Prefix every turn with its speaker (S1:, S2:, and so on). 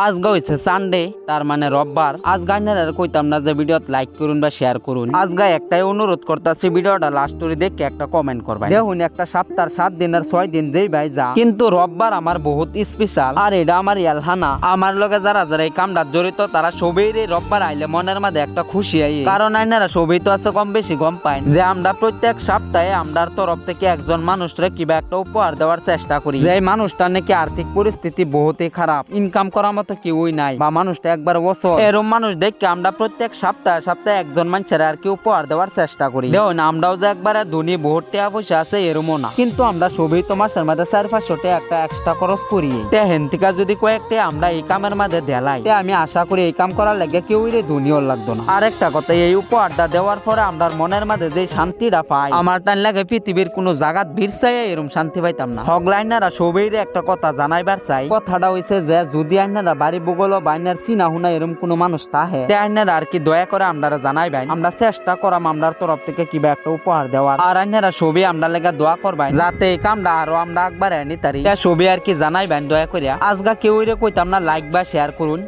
S1: আজকে হইছে সানডে, তার মানে রোববার। আজকে আপনারা কইতাম না যে ভিডিওত লাইক করুন বা শেয়ার করুন। আজকে একটাই অনুরোধ করতেছি, ভিডিওটা লাস্ট করে দেখে একটা কমেন্ট করবেন। দেখুন, একটা সপ্তাহ 7 দিন আর 6 দিন যেই ভাই যা, কিন্তু রোববার আমার বহুত স্পেশাল। আর এটা আমার ইয়ালহানা, আমার লগে যারা যারা এই কামটা জড়িত তারা সবাই রোববার আইলে মনের মধ্যে একটা খুশি আই। কারণ আইনারা সবাই তো আছে কম বেশি গম পায় যে আমরা প্রত্যেক সপ্তাহে আমরার তরফ থেকে একজন মানুষরে কিবা একটা উপহার দেওয়ার চেষ্টা করি। যে মানুষটা নাকি আর্থিক পরিস্থিতি বহুতই খারাপ, ইনকাম করার মতো কেউই নাই, বা মানুষটা একবার বছর এরম মানুষ দেখে আমরা প্রত্যেক সপ্তাহে সপ্তাহে একজন মানুষের আর কি উপহার দেওয়ার চেষ্টা করি। দেখুন, আমরাও যে একবারে ধনী বহুত টাকা পয়সা আছে এরমও না, কিন্তু আমরা সবই তো মাসের মধ্যে 400-500 টাকা একটা এক্সট্রা খরচ করি। হেন থেকে যদি কয়েকটা আমরা এই কামের মধ্যে দেলাই, আমি আশা করি এই কাম করার লাগে কেউ ধনীও লাগতো না। আর একটা কথা, এই উপহারটা দেওয়ার পরে আমরা মনের মধ্যে যে শান্তিটা পাই, আমার টান লাগে পৃথিবীর কোনো জায়গাত ভিড় চাই এরকম শান্তি পাইতাম না। হগলাইনারা সবাই একটা কথা জানাইবার চাই। কথাটা হইছে যে যদি আইনারা বাড়ি বগল বা আইনার চিনা হুনা এরকম কোনো মানুষ তাহে, আইনারা আর কি দয়া করে আমরা জানাইবেন। আমরা চেষ্টা করাম আমরার তরফ থেকে কিবা একটা উপহার দেওয়ার। আর আইনারা সবই আমরা লেগে দোয়া করবেন যাতে এই কামটা আরো আমরা একবার আনি তারি। সবই আর কি জানাইবেন দয়া করিয়া। আজকে কেউ কইতাম না লাইক বা শেয়ার করুন।